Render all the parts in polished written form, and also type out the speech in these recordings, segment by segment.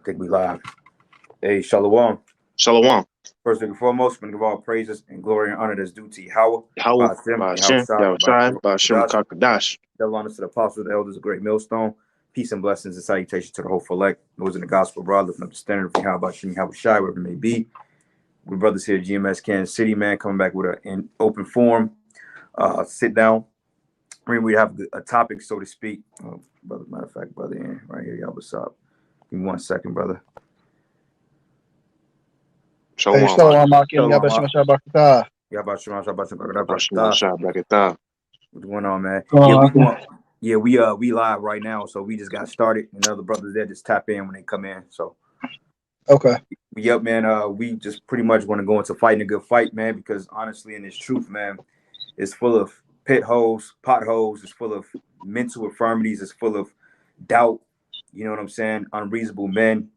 think we live. Hey, Shalom. Shalom. First and foremost, we give all praises and glory and honor that's due to Yahweh, How Ba'Shem, Yahushai, Ba'Shem Kakadash. Double honors to the apostles, the elders, a great millstone. Peace and blessings and salutations to the hopeful elect. Those in the gospel, brother, lifting up the standard of Yahweh, Yahushai, wherever it may be. We brothers here at GMS Kansas City, man, coming back with an open forum. Sit down. We have a topic, so to speak. Brother, matter of fact, brother, in right here, y'all, what's up? Give me 1 second, brother. Shalom. Shalom. What's going on, man? We live right now, so we just got started. And other brothers there just tap in when they come in. So okay. Yep, man. We just pretty much want to go into fighting a good fight, man, because honestly, in this truth, man, it's full of potholes, it's full of mental infirmities, it's full of doubt, you know what I'm saying? Unreasonable men.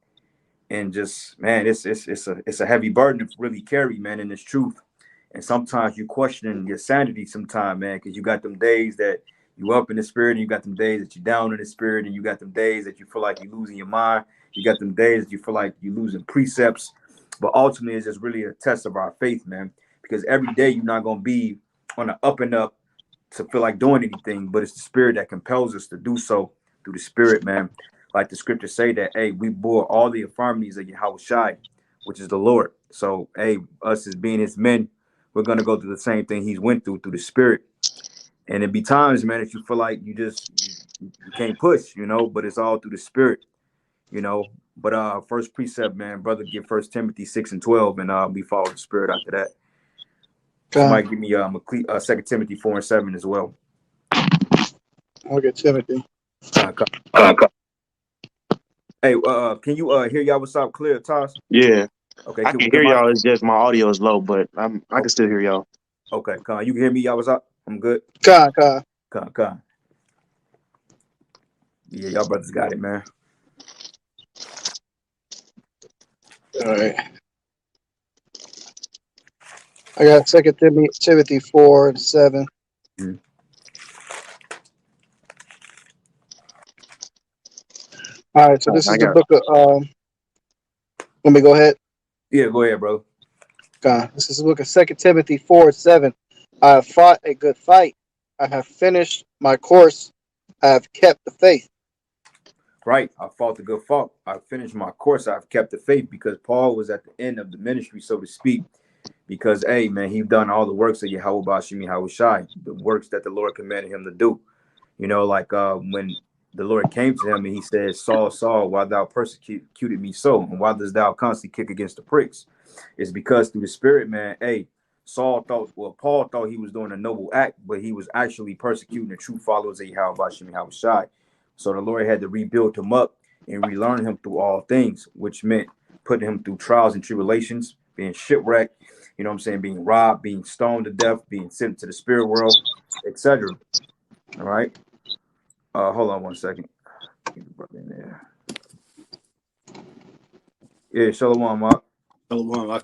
And just, man, it's a heavy burden to really carry, man, in this truth. And sometimes you question your sanity sometimes, man, because you got them days that you up in the spirit, and you got them days that you down in the spirit, and you got them days that you feel like you're losing your mind. You got them days that you feel like you're losing precepts. But ultimately, it's just really a test of our faith, man, because every day you're not going to be on the up and up to feel like doing anything, but it's the spirit that compels us to do so through the spirit, man. Like the scriptures say that, hey, we bore all the infirmities of Yahushai, which is the Lord. So, hey, us as being his men, we're going to go through the same thing he's went through the spirit. And it be times, man, that you feel like you can't push, you know, but it's all through the spirit, you know. But first precept, man, brother, get 1 Timothy 6:12, and we follow the spirit after that. Somebody give me 2 Timothy 4:7 as well. Okay, Timothy. Hey, can you hear y'all? What's up, clear, Toss? Yeah. Okay, I can hear y'all. It's just my audio is low, but I can still hear y'all. Okay, come. You can hear me? Y'all, what's up? I'm good. Come. Yeah, y'all brothers got it, man. All right. I got 2 Timothy 4:7. Mm-hmm. All right, so this is the book of. Let me go ahead. Yeah, go ahead, bro. This is the book of 2 Timothy 4:7. I have fought a good fight. I have finished my course. I have kept the faith. Right. I fought the good fight. I finished my course. I've kept the faith, because Paul was at the end of the ministry, so to speak. Because, hey, man, he's done all the works of Yahweh Bashim Yahushai, the works that the Lord commanded him to do. You know, like when the Lord came to him and he said, Saul, Saul, why thou persecuted me so? And why dost thou constantly kick against the pricks? It's because through the spirit, man, hey, Paul thought he was doing a noble act, but he was actually persecuting the true followers of Yahweh Bashim Yahushai. So the Lord had to rebuild him up and relearn him through all things, which meant putting him through trials and tribulations, being shipwrecked, you know what I'm saying, being robbed, being stoned to death, being sent to the spirit world, etc. All right. Hold on 1 second. Get the brother in there. Yeah, Shalom, Mark. Shalom.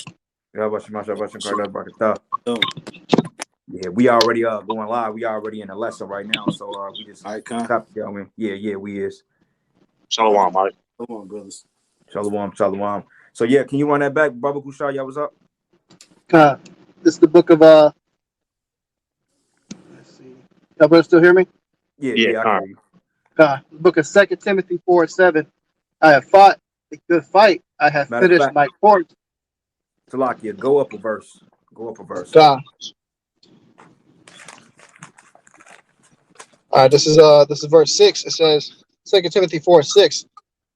Yeah, we already going live. We already in the lesson right now, so we just copy going. Yeah, we is. Shalom, Mike. Shalom, brothers. Shalom. So yeah, can you run that back, Baba Kushar? Y'all was up. This is the book of let's see. Y'all brothers still hear me? Yeah, I can hear you. The book of 2 Timothy 4:7. I have fought a good fight. I have finished my course. Talakia, go up a verse. All right, this is verse 6. It says 2 Timothy 4:6.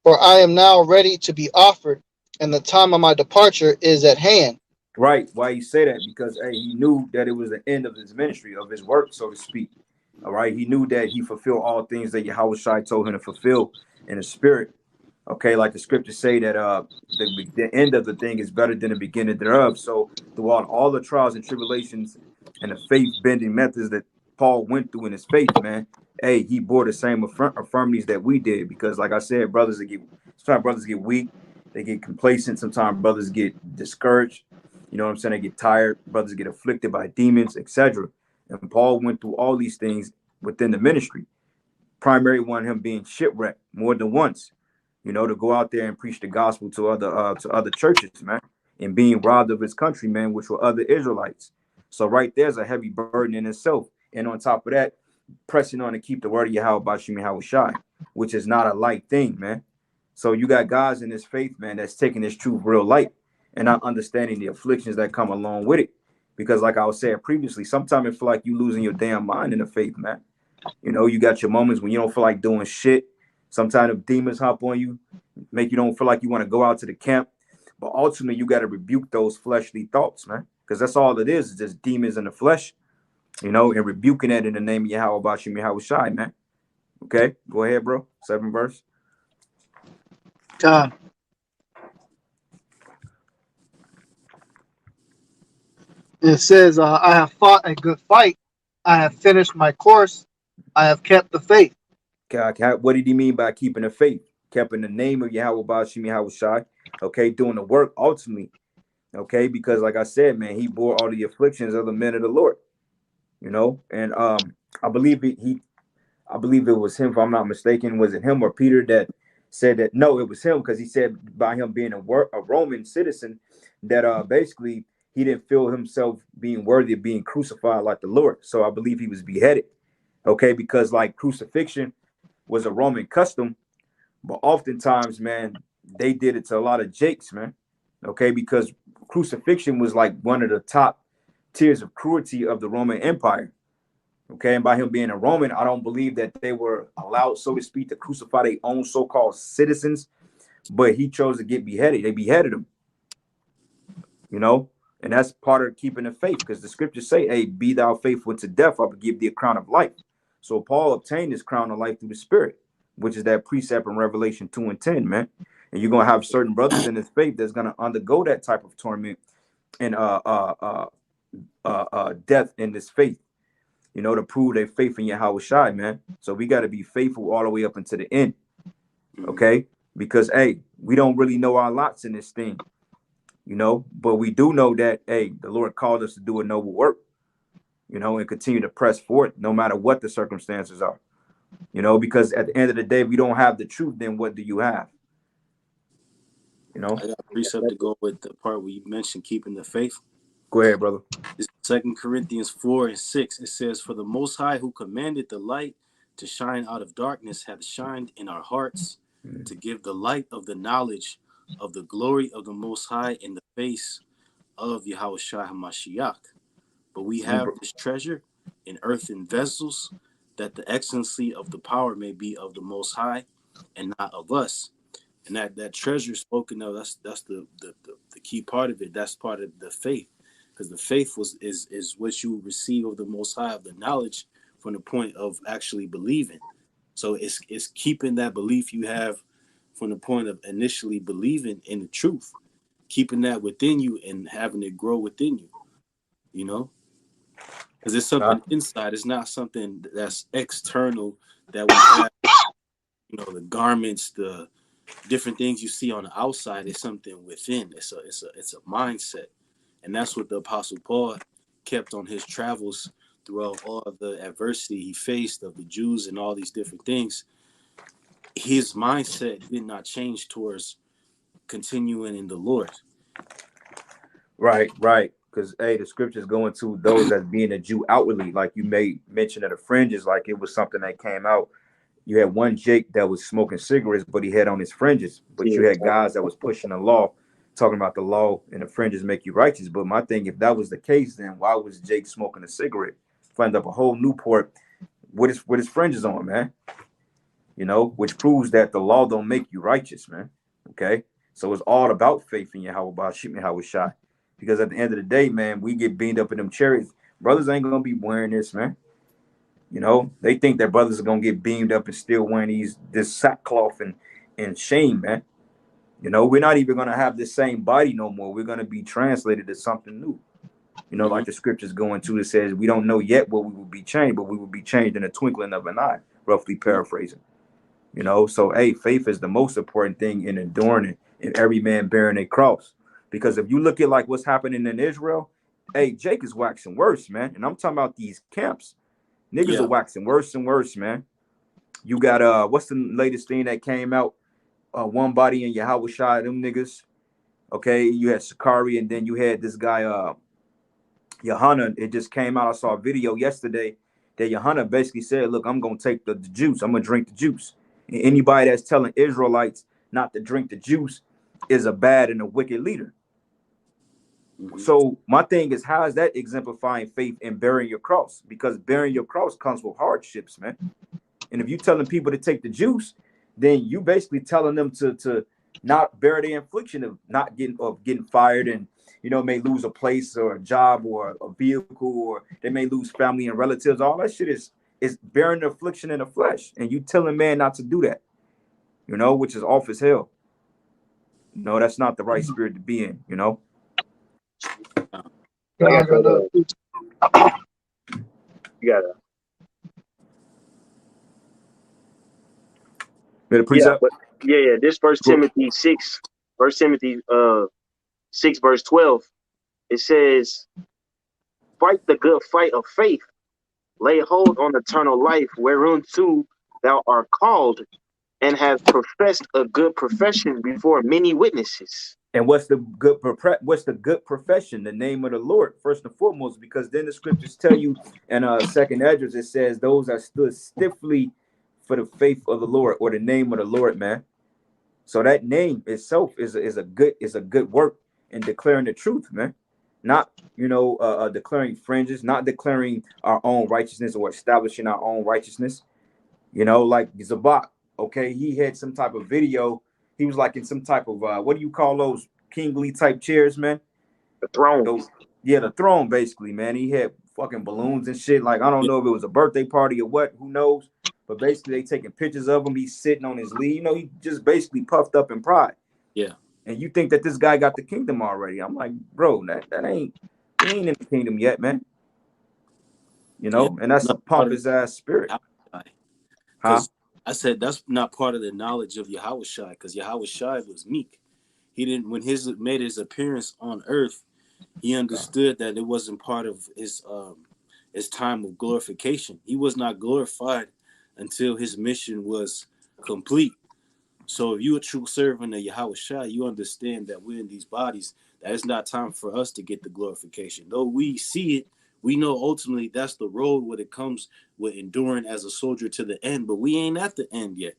For I am now ready to be offered, and the time of my departure is at hand. Right. Why he say that? Because he knew that it was the end of his ministry, of his work, so to speak. All right. He knew that he fulfilled all things that Yahushua told him to fulfill in the spirit. Okay, like the scriptures say that the end of the thing is better than the beginning thereof. So throughout all the trials and tribulations and the faith bending methods that Paul went through in his faith, man, hey, he bore the same infirmities that we did. Because like I said, sometimes brothers get weak, they get complacent, sometimes brothers get discouraged, you know what I'm saying, they get tired, brothers get afflicted by demons, etc. And Paul went through all these things within the ministry. Primary one, him being shipwrecked more than once. you know, to go out there and preach the gospel to other churches, man, and being robbed of his countrymen, which were other Israelites. So right there's a heavy burden in itself. And on top of that, pressing on to keep the word of Yahweh Bashim Yahweh Shai, which is not a light thing, man. So you got guys in this faith, man, that's taking this truth real light and not understanding the afflictions that come along with it. Because like I was saying previously, sometimes it feel like you losing your damn mind in the faith, man. You know, you got your moments when you don't feel like doing shit. Sometimes if demons hop on you, make you don't feel like you want to go out to the camp. But ultimately, you got to rebuke those fleshly thoughts, man. Because that's all it is just demons in the flesh, you know, and rebuking that in the name of Yahweh Bashim Yahweh Shai, man. Okay, go ahead, bro. 7th verse. God. It says, I have fought a good fight. I have finished my course. I have kept the faith. What did he mean by keeping the faith? Kept in the name of Yahweh Bashim Yahweh Shai. Okay, doing the work ultimately. Okay, because like I said, man, he bore all the afflictions of the men of the Lord. You know, and I believe it was him, if I'm not mistaken. Was it him or Peter that said that? No, it was him, because he said by him being a Roman citizen that basically he didn't feel himself being worthy of being crucified like the Lord. So I believe he was beheaded. Okay, because like crucifixion was a Roman custom, but oftentimes, man, they did it to a lot of jakes, man. Okay, because crucifixion was like one of the top tiers of cruelty of the Roman Empire. Okay, and by him being a Roman, I don't believe that they were allowed, so to speak, to crucify their own so-called citizens, but he chose to get beheaded. They beheaded him, you know, and that's part of keeping the faith, because the scriptures say, hey, be thou faithful to death, I will give thee a crown of life. So Paul obtained this crown of life through the Spirit, which is that precept in Revelation 2 and 10, man. And you're going to have certain brothers in this faith that's going to undergo that type of torment and death in this faith, you know, to prove their faith in Yahweh Shai, man. So we got to be faithful all the way up until the end, okay? Because, hey, we don't really know our lots in this thing, you know, but we do know that, hey, the Lord called us to do a noble work, you know, and continue to press forward no matter what the circumstances are, you know, because at the end of the day, if we don't have the truth, then what do you have? You know, I got a precept to go with the part where you mentioned keeping the faith. Go ahead, brother. It's 2 Corinthians 4 and 6. It says, for the Most High who commanded the light to shine out of darkness hath shined in our hearts to give the light of the knowledge of the glory of the Most High in the face of Yahweh Shai HaMashiach. But we have this treasure in earthen vessels, that the excellency of the power may be of the Most High and not of us. And that treasure spoken of, that's the key part of it. That's part of the faith, because the faith is what you receive of the Most High, of the knowledge from the point of actually believing. So it's keeping that belief you have from the point of initially believing in the truth, keeping that within you and having it grow within you, you know, because it's something inside. It's not something that's external that we have, you know, the garments, the different things you see on the outside. Is something within. It's a mindset, and that's what the Apostle Paul kept on his travels throughout all of the adversity he faced of the Jews and all these different things. His mindset did not change towards continuing in the Lord. Right. Because, hey, the scriptures go into those as being a Jew outwardly, like you made mention of the fringes, like it was something that came out. You had one Jake that was smoking cigarettes, but he had on his fringes. But you had guys that was pushing the law, talking about the law and the fringes make you righteous. But my thing, if that was the case, then why was Jake smoking a cigarette? Find up a whole Newport with his fringes on, man. You know, which proves that the law don't make you righteous, man. Okay, so it's all about faith in Yahweh Bashim Yahweh Shai. Because at the end of the day, man, we get beamed up in them chariots. Brothers ain't gonna be wearing this, man. You know, they think that brothers are gonna get beamed up and still wearing this sackcloth and shame, man. You know, we're not even gonna have the same body no more. We're gonna be translated to something new. You know, like the scriptures go into, it says, we don't know yet what we will be changed, but we will be changed in a twinkling of an eye, roughly paraphrasing. You know, so hey, faith is the most important thing in enduring it, and every man bearing a cross. Because if you look at like what's happening in Israel, hey, Jake is waxing worse, man. And I'm talking about these camps. Niggas are waxing worse and worse, man. You got what's the latest thing that came out? One Body and Yahweh Shai, them niggas. Okay, you had Sakari, and then you had this guy, Yohana. It just came out. I saw a video yesterday that Yohana basically said, "Look, I'm gonna take the juice. I'm gonna drink the juice." And anybody that's telling Israelites not to drink the juice is a bad and a wicked leader. So my thing is, how is that exemplifying faith in bearing your cross? Because bearing your cross comes with hardships, man. And if you're telling people to take the juice, then you basically telling them to not bear the infliction of not getting fired, and may lose a place or a job or a vehicle, or they may lose family and relatives. All that shit is bearing the affliction in the flesh, and you telling man not to do that, which is off as hell. No, that's not the right spirit to be in, You gotta. Yeah. This First Timothy 6, First Timothy 6 verse 12. It says, "Fight the good fight of faith, lay hold on eternal life, whereunto thou art called, and have professed a good profession before many witnesses." And what's the good profession? The name of the Lord, first and foremost, because then the scriptures tell you in second Esdras, it says those that stood stiffly for the faith of the Lord, or the name of the Lord, man. So that name itself is a good work in declaring the truth, man. Not declaring fringes, not declaring our own righteousness or establishing our own righteousness. Like Zabak, okay, he had some type of video. He was like in some type of what do you call those kingly type chairs, man? The throne. The throne, basically, man. He had fucking balloons and shit. Like, I don't know if it was a birthday party or what, who knows? But basically they taking pictures of him. He's sitting on his lead. He just basically puffed up in pride. Yeah. And you think that this guy got the kingdom already. I'm like, bro, that ain't, he ain't in the kingdom yet, man. And that's a pompous ass spirit. Because I said that's not part of the knowledge of Yahweh Shai, because Yahweh Shai was meek. He didn't, when made his appearance on earth, he understood that it wasn't part of his time of glorification. He was not glorified until his mission was complete. So if you're a true servant of Yahweh Shai, you understand that we're in these bodies, that it's not time for us to get the glorification. Though we see it, we know ultimately that's the road when it comes with enduring as a soldier to the end, but we ain't at the end yet.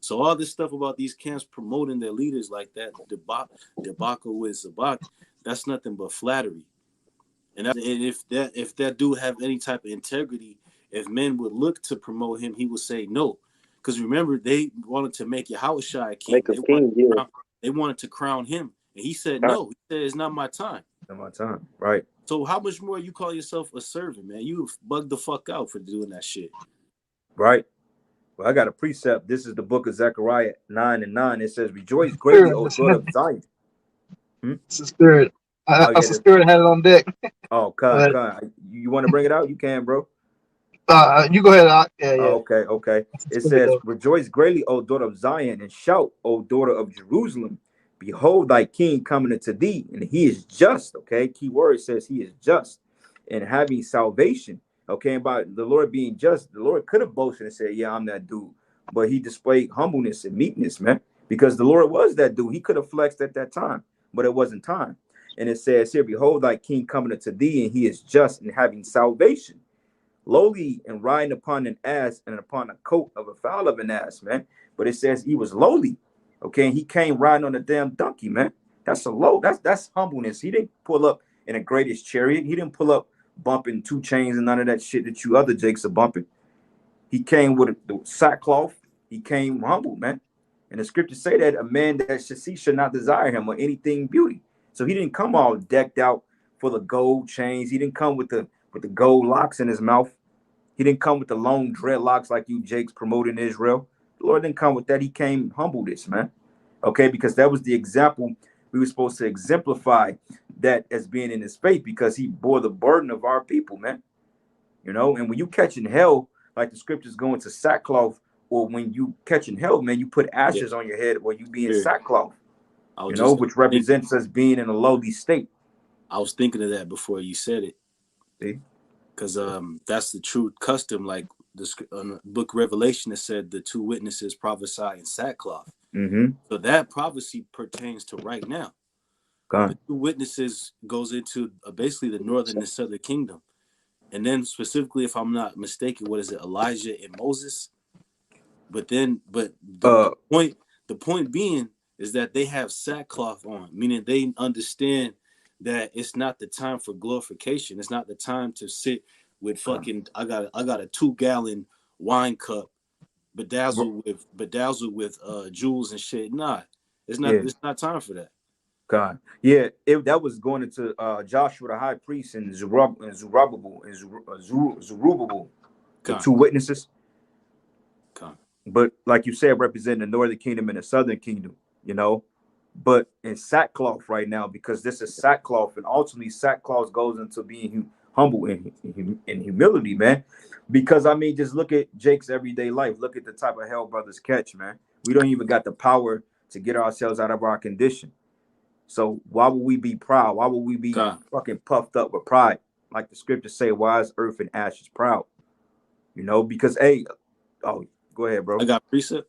So all this stuff about these camps promoting their leaders like that, debacle with Zabak, that's nothing but flattery. And if that dude have any type of integrity, if men would look to promote him, he would say no. Because remember, they wanted to make Yahweh Shai king. They wanted to crown him. And he said no. He said, "It's not my time." Not my time. Right. So how much more you call yourself a servant, man? You bugged the fuck out for doing that shit. Right. Well, I got a precept. This is the book of Zechariah 9:9. It says, "Rejoice greatly, O daughter of Zion." It's the spirit. The spirit had it on deck. Oh, God. You want to bring it out? You can, bro. You go ahead. Yeah. Oh, okay. It says, "Rejoice greatly, O daughter of Zion, and shout, O daughter of Jerusalem. Behold, thy king coming unto thee, and he is just." Okay, key word says he is just and having salvation. Okay, about the Lord being just, the Lord could have boasted and said, "Yeah, I'm that dude," but he displayed humbleness and meekness, man, because the Lord was that dude. He could have flexed at that time, but it wasn't time. And it says here, "Behold, thy king coming unto thee, and he is just and having salvation, lowly and riding upon an ass and upon a coat of a fowl of an ass," man. But it says he was lowly. Okay, and he came riding on a damn donkey, man. That's that's humbleness. He didn't pull up in a greatest chariot. He didn't pull up bumping 2 chains and none of that shit that you other Jakes are bumping. He came with the sackcloth. He came humble, man. And the scriptures say that a man that should not desire him or anything beauty. So he didn't come all decked out full of gold chains. He didn't come with the gold locks in his mouth. He didn't come with the long dreadlocks like you Jakes promoting Israel. The Lord didn't come with that. He came humble this, man. Okay, because that was the example we were supposed to exemplify that as being in his faith, because he bore the burden of our people, man. And when you catching hell, like the scriptures go into sackcloth, or when you catching hell, man, you put ashes on your head, or you be in sackcloth, which represents us being in a lowly state. I was thinking of that before you said it. See? Because that's the true custom, like the book Revelation that said the 2 witnesses prophesy in sackcloth. Mm-hmm. So that prophecy pertains to right now. The God. two witnesses goes into basically the northern and southern kingdom. And then specifically, if I'm not mistaken, what is it, Elijah and Moses? But then, but Uh, the point being is that they have sackcloth on, meaning they understand that it's not the time for glorification. It's not the time to sit with fucking. I got a 2-gallon wine cup bedazzled with jewels and shit. Nah, yeah, it's not time for that. God. Yeah, that was going into Joshua the high priest and Zerubbabel Zerubbabel, the Con, two witnesses. con, But like you said, representing the northern kingdom and the southern kingdom, you know. But in sackcloth right now, because this is sackcloth, and ultimately sackcloth goes into being humble and humility, man. Because I mean, just look at Jake's everyday life. Look at the type of hell brothers catch, man. We don't even got the power to get ourselves out of our condition. So why would we be proud? Why would we be con. fucking puffed up with pride? Like the scriptures say, why is earth and ashes proud? You know, because hey, oh, go ahead, I bro. got precept.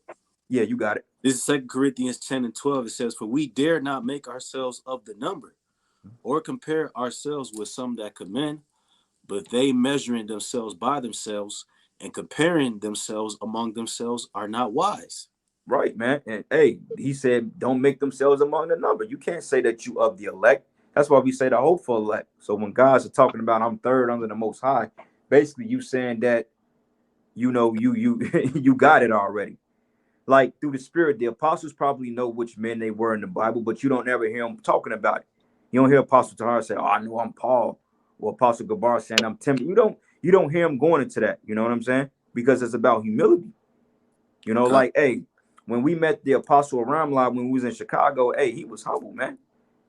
Yeah, you got it. This is 2 Corinthians 10 and 12. It says, "For we dare not make ourselves of the number, or compare ourselves with some that commend, but they measuring themselves by themselves and comparing themselves among themselves are not wise." Right, man. And hey, he said, don't make themselves among the number. You can't say that you of the elect. That's why we say the hopeful elect. So when guys are talking about I'm third under the most high, basically you saying that you know you you got it already. Like through the spirit, the apostles probably know which men they were in the Bible, but you don't ever hear them talking about it. You don't hear Apostle Tahar say, "Oh, I know I'm Paul," or Apostle Gabar saying I'm Timothy. You don't hear him going into that. You know what I'm saying? Because it's about humility. You know, Con, like, hey, when we met the Apostle Ramla when we was in Chicago, hey, he was humble, man.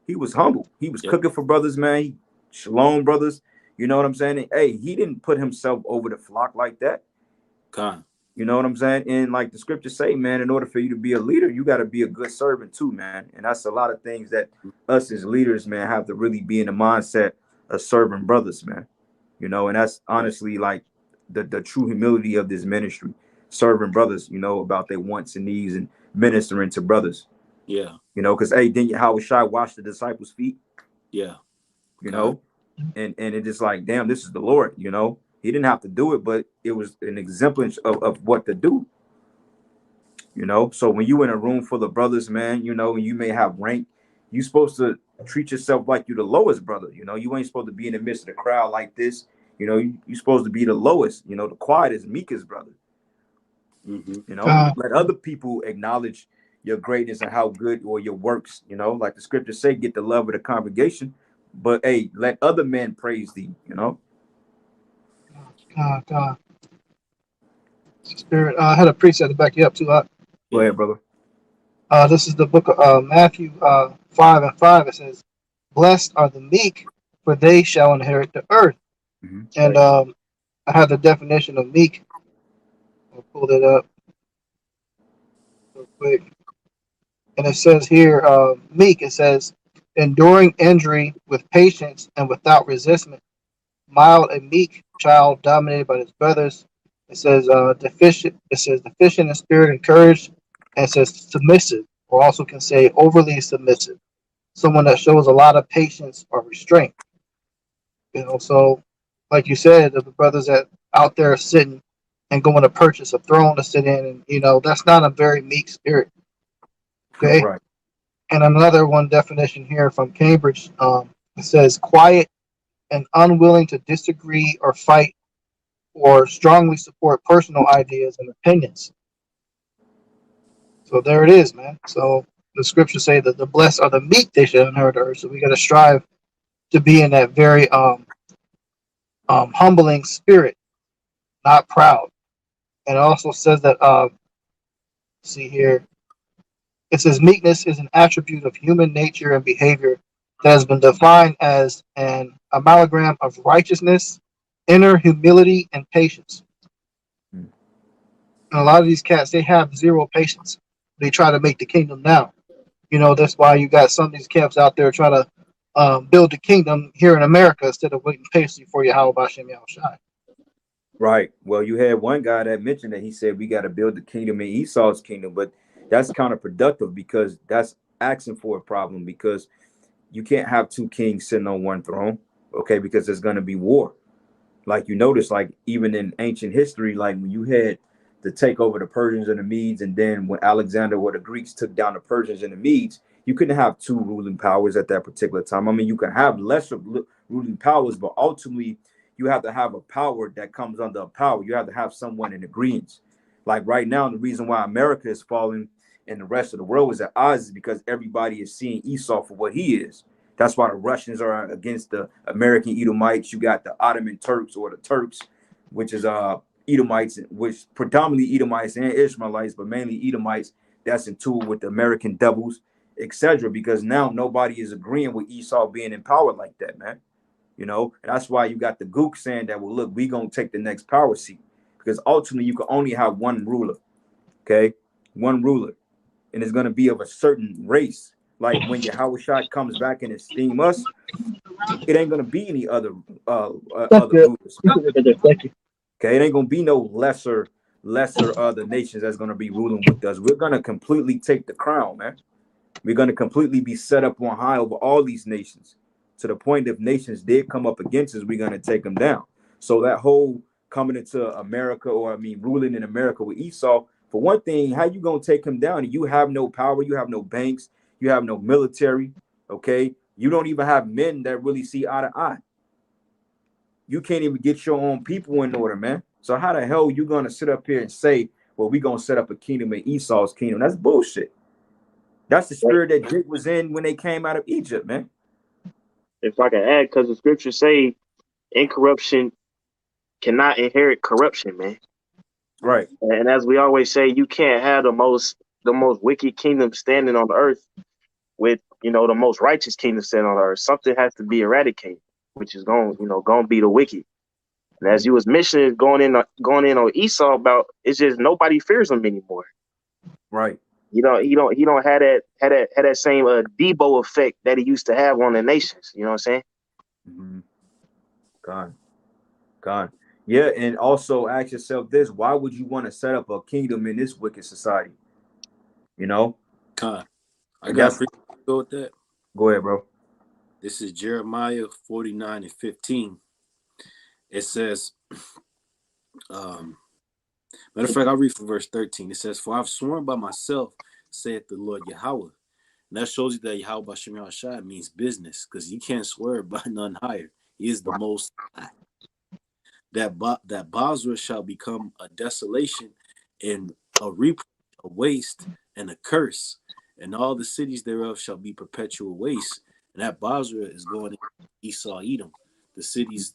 He was humble. He was yep, cooking for brothers, man. Shalom brothers. You know what I'm saying? And, hey, he didn't put himself over the flock like that. con, You know what I'm saying? And like the scriptures say, man, in order for you to be a leader, you got to be a good servant too, man. And that's a lot of things that us as leaders, man, have to really be in the mindset of serving brothers, man. You know, and that's right, honestly like the true humility of this ministry, serving brothers, you know, about their wants and needs and ministering to brothers, yeah, you know, because hey, didn't Howard Shai wash the disciples' feet, yeah, you con, know? And it just like, damn, this is the Lord, you know. He didn't have to do it, but it was an example of what to do, you know. So when you in a room full of brothers, man, you know, and you may have rank, you supposed to treat yourself like you the lowest brother. You know, you ain't supposed to be in the midst of the crowd like this. You know, you supposed to be the lowest, you know, the quietest, meekest brother. mm-hmm, You know, let other people acknowledge your greatness and how good or your works, you know, like the scriptures say, get the love of the congregation. But hey, let other men praise thee, you know. God. Spirit. I had a precept to back you up too. Go yeah, ahead, brother. This is the book of Matthew 5 and 5. It says, "Blessed are the meek, for they shall inherit the earth." Mm-hmm. And I have the definition of meek. I'll pull it up real quick. And it says here, meek, it says, enduring injury with patience and without resistment, mild and meek child dominated by his brothers. It says deficient. It says deficient in spirit and courage, and it says submissive, or also can say overly submissive. Someone that shows a lot of patience or restraint. You know, so like you said, the brothers that out there sitting and going to purchase a throne to sit in, and that's not a very meek spirit. Okay, Right. and another one definition here from Cambridge. It says quiet and unwilling to disagree or fight or strongly support personal ideas and opinions. So there it is, man. So the scriptures say that the blessed are the meek; they shall inherit the earth. So we got to strive to be in that very humbling spirit, not proud. And it also says that see here, it says meekness is an attribute of human nature and behavior that has been defined as an amalgam of righteousness, inner humility, and patience. Mm. And a lot of these cats, they have zero patience. They try to make the kingdom now. That's why you got some of these camps out there trying to build the kingdom here in America instead of waiting patiently for Yahweh Bashem Yahushai. Right. Well, you had one guy that mentioned that he said we got to build the kingdom in Esau's kingdom, but that's counterproductive because that's asking for a problem because you can't have two kings sitting on one throne, okay? Because there's going to be war. Like you notice, like even in ancient history, like when you had to take over the Persians and the Medes, and then when Alexander or the Greeks took down the Persians and the Medes, you couldn't have two ruling powers at that particular time. I mean, you can have lesser ruling powers, but ultimately you have to have a power that comes under a power. You have to have someone in agreement. Like right now, the reason why America is falling and the rest of the world is at odds is because everybody is seeing Esau for what he is. That's why the Russians are against the American Edomites. You got the Ottoman Turks or the Turks, which is Edomites, which predominantly Edomites and Ishmaelites, but mainly Edomites. That's in tune with the American devils, etc. Because now nobody is agreeing with Esau being in power like that, man. You know, and that's why you got the Gook saying that, well, look, we gonna take the next power seat because ultimately you can only have one ruler, okay, one ruler, and it's gonna be of a certain race. Like when Yahushua comes back and esteem us, it ain't gonna be any other other rulers. Thank you. Okay, it ain't gonna be no lesser other nations that's gonna be ruling with us. We're gonna completely take the crown, man. We're gonna completely be set up on high over all these nations. To the point if nations did come up against us, we're gonna take them down. So that whole coming into America, or I mean ruling in America with Esau, for one thing, how you gonna take him down? You have no power, you have no banks, you have no military, okay? You don't even have men that really see eye to eye. You can't even get your own people in order, man. So how the hell you gonna sit up here and say, well, we gonna set up a kingdom in Esau's kingdom? That's bullshit. That's the spirit that Jake was in when they came out of Egypt, man. If I can add, because the scriptures say incorruption cannot inherit corruption, man. Right. And as we always say, you can't have the most wicked kingdom standing on the earth with, the most righteous kingdom standing on the earth. Something has to be eradicated, which is going to be the wicked. And as you was mentioning, going in on Esau about, it's just nobody fears him anymore. Right. He don't have that same Debo effect that he used to have on the nations. You know what I'm saying? Mm-hmm. God. Yeah, and also ask yourself this: why would you want to set up a kingdom in this wicked society? You know? God, I And got go with that. Go ahead, bro. This is Jeremiah 49:15. It says, matter of fact, I'll read from verse 13. It says, "For I've sworn by myself, saith the Lord Yahweh." And that shows you that Yahweh Bashem Yahushua means business, because you can't swear by none higher. He is the most high. That Basra shall become a desolation and a reproach, a waste, and a curse, and all the cities thereof shall be perpetual waste. And that Basra is going to Esau, Edom, the cities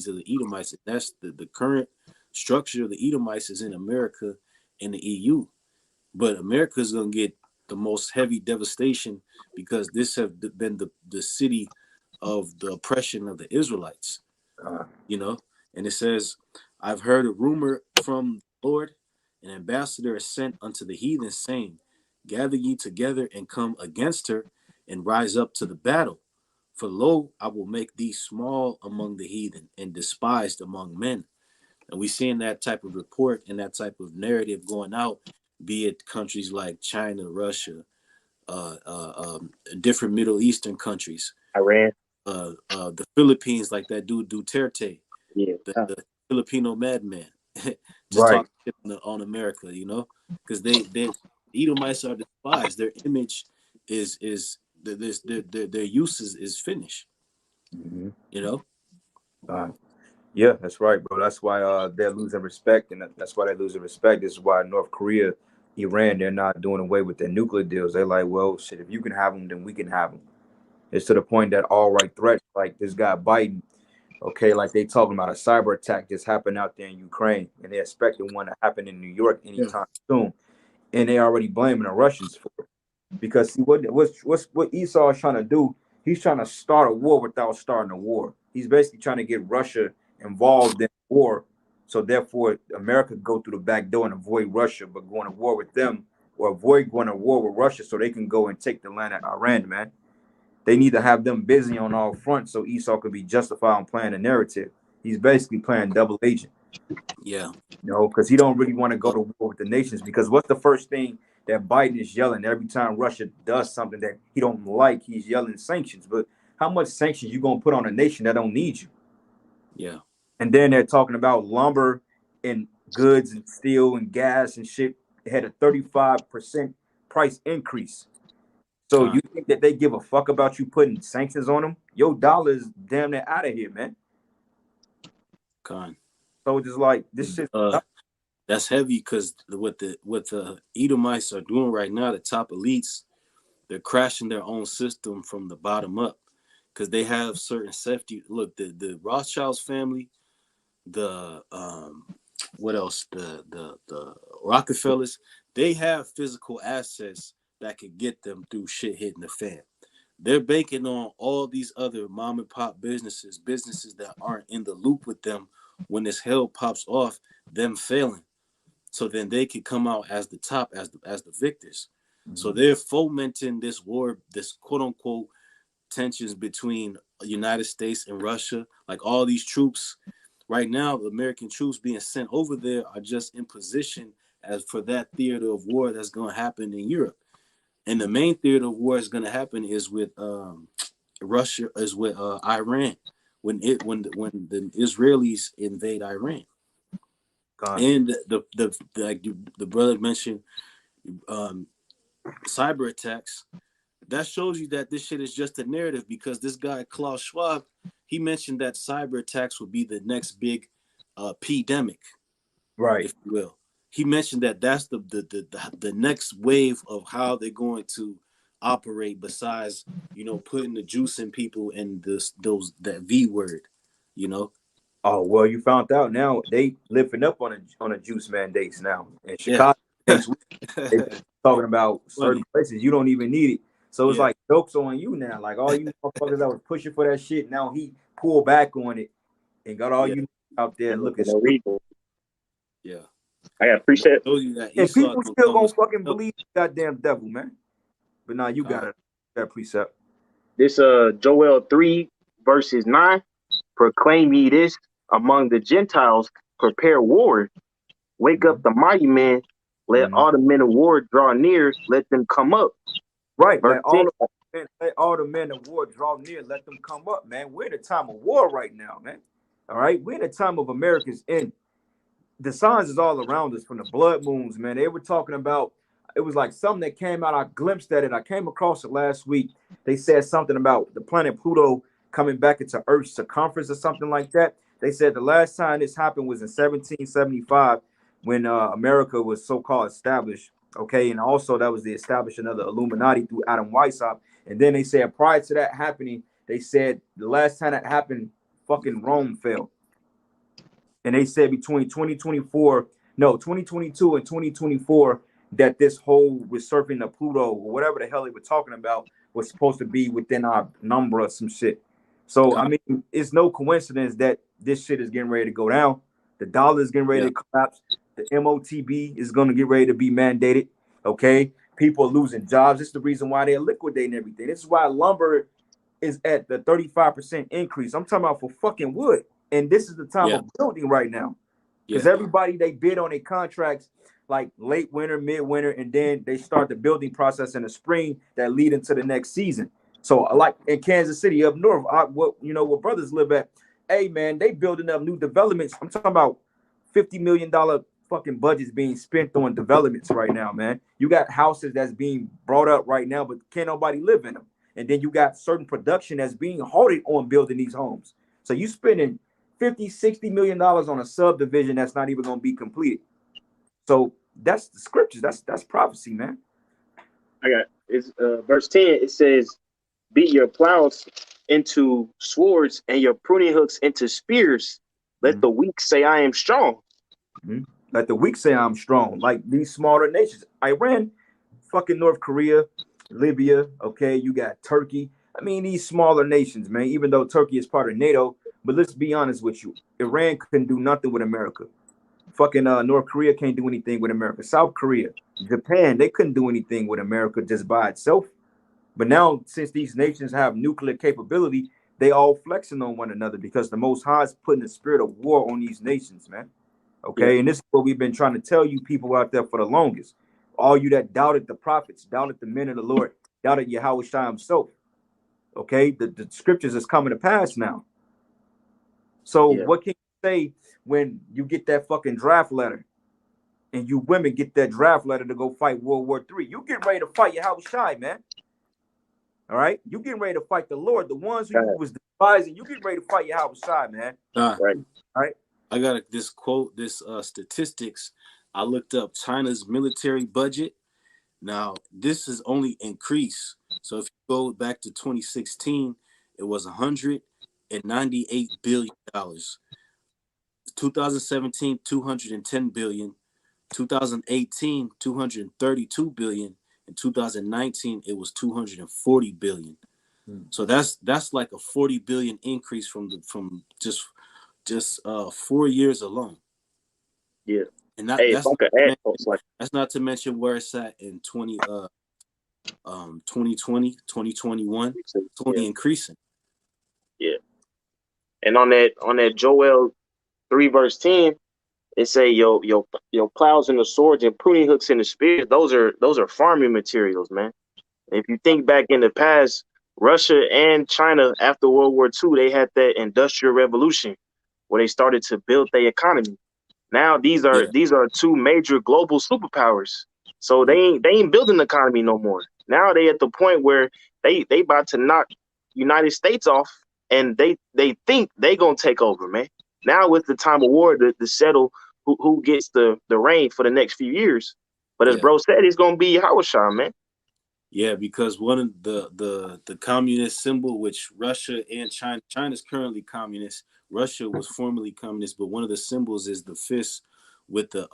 of the Edomites. And that's the current structure of the Edomites is in America and the EU. But America is going to get the most heavy devastation because this have been the city of the oppression of the Israelites, And it says, "I've heard a rumor from the Lord, an ambassador is sent unto the heathen, saying, Gather ye together and come against her, and rise up to the battle. For lo, I will make thee small among the heathen, and despised among men." And we seeing that type of report and that type of narrative going out, be it countries like China, Russia, different Middle Eastern countries, Iran, the Philippines, like that dude Duterte, yeah, the Filipino madman, just Right. talking on America, because they Edomites are despised. Their image is their use is finished. Mm-hmm. Uh, Yeah, that's right, bro. That's why they're losing respect, and that's why they're losing respect. This is why North Korea, Iran, they're not doing away with their nuclear deals. They're like, well, shit, if you can have them, then we can have them. It's to the point that all right threats, like this guy Biden, okay, like they talking about a cyber attack just happened out there in Ukraine, and they expecting one to happen in New York anytime soon, and they already blaming the Russians for it. Because see, what Esau is trying to do, he's trying to start a war without starting a war. He's basically trying to get Russia involved in war, so therefore America go through the back door and avoid Russia, but going to war with them or avoid going to war with Russia so they can go and take the land of Iran, man. They need to have them busy on all fronts so Esau can be justified on playing a narrative. He's basically playing double agent. yeah. Because he don't really want to go to war with the nations. Because what's the first thing that Biden is yelling every time Russia does something that he don't like. He's yelling sanctions, but how much sanctions you gonna put on a nation that don't need you? Yeah. And then they're talking about lumber and goods and steel and gas and shit. It had a 35% price increase. So you think that they give a fuck about you putting sanctions on them? Your dollar is damn near out of here, man. Con. So it's just like this shit. That's heavy because what the Edomites are doing right now, the top elites, they're crashing their own system from the bottom up because they have certain safety. Look, the Rothschilds family, the what else? The Rockefellers, they have physical assets that could get them through shit hitting the fan. They're banking on all these other mom and pop businesses that aren't in the loop with them when this hell pops off, them failing. So then they could come out as the top, as the victors. Mm-hmm. So they're fomenting this war, this quote unquote tensions between the United States and Russia. Like all these troops right now, the American troops being sent over there are just in position as for that theater of war that's going to happen in Europe. And the main theater of war is going to happen is with Russia, is with Iran when the Israelis invade Iran. God. And the brother mentioned cyber attacks. That shows you that this shit is just a narrative because this guy Klaus Schwab, he mentioned that cyber attacks would be the next big pandemic, right? If you will. He mentioned that that's the next wave of how they're going to operate. Besides, putting the juice in people and that V word, Oh well, you found out now they lifting up on a juice mandates now in Chicago. Yeah. They talking about certain places you don't even need it. So it's like jokes on you now. Like all you motherfuckers that was pushing for that shit, now he pulled back on it and got all you out there looking. Yeah, I appreciate it. And people still gonna fucking believe the goddamn devil, man. But now you got it. That precept. This Joel 3 verses 9. Proclaim ye this among the Gentiles, prepare war. Wake up the mighty men. Let all the men of war draw near. Let them come up. Right. Let all the men of war draw near. Let them come up, man. We're in a time of war right now, man. All right. We're in a time of America's end. The signs is all around us from the blood moons, man. They were talking about, it was like something that came out. I glimpsed at it. I came across it last week. They said something about the planet Pluto coming back into Earth's circumference or something like that. They said the last time this happened was in 1775 when America was so-called established. Okay, and also that was the establishment of the Illuminati through Adam Weishaupt. And then they said prior to that happening, they said the last time that happened, fucking Rome fell. And they said between 2022 and 2024, that this whole resurfacing of Pluto or whatever the hell they were talking about was supposed to be within our number or some shit. So, I mean, it's no coincidence that this shit is getting ready to go down. The dollar is getting ready to collapse. The MOTB is going to get ready to be mandated. Okay. People are losing jobs. This is the reason why they're liquidating everything. This is why lumber is at the 35% increase. I'm talking about for fucking wood. And this is the time of building right now. Because everybody, they bid on their contracts like late winter, midwinter, and then they start the building process in the spring that lead into the next season. So like in Kansas City up north, where brothers live at, hey man, they building up new developments. I'm talking about $50 million fucking budgets being spent on developments right now, man. You got houses that's being brought up right now, but can't nobody live in them. And then you got certain production that's being halted on building these homes. So you spending $50-60 million on a subdivision that's not even going to be completed. So that's the scriptures. That's prophecy, man. I got it's verse 10. It says, beat your plows into swords and your pruning hooks into spears. Let the weak say I am strong. Let the weak say I'm strong. Like these smaller nations. Iran, fucking North Korea, Libya, okay, you got Turkey. I mean, these smaller nations, man, even though Turkey is part of NATO, but let's be honest with you. Iran couldn't do nothing with America. Fucking North Korea can't do anything with America. South Korea, Japan, they couldn't do anything with America just by itself. But now, since these nations have nuclear capability, they all flexing on one another because the Most High is putting the spirit of war on these nations, man. Okay, and this is what we've been trying to tell you people out there for the longest. All you that doubted the prophets, doubted the men of the Lord, doubted Yahweh Shai himself. Okay, the scriptures is coming to pass now. So Yeah. what can you say when you get that fucking draft letter and you women get that draft letter to go fight World War III? You get ready to fight Yahweh Shai, man. All right, you getting ready to fight the Lord. The ones who you was despising, you get ready to fight Yahweh Shai, man. Right. All right. I got this quote, this statistics. I looked up China's military budget. Now, this has only increased. So if you go back to 2016, it was $198 billion. 2017, 210 billion. 2018, 232 billion. In 2019, it was 240 billion. So that's like a 40 billion increase from just 4 years alone. Yeah. And Hey, if I could add, that's not to mention where it's at in 2020, 2021. It's only increasing. Yeah. And on that Joel 3 verse 10, it say your plows and the swords and pruning hooks and the spears, those are farming materials, man. And if you think back in the past, Russia and China after World War II, they had that industrial revolution where they started to build their economy. Now these are two major global superpowers. So they ain't building the economy no more. Now they at the point where they about to knock United States off, and they think they gonna take over, man. Now it's the time of war to settle who gets the reign for the next few years. But as bro said, it's gonna be Hawashah, man. Yeah, because one of the communist symbol, which Russia and China's currently communist. Russia was formerly communist, but one of the symbols is the fist with the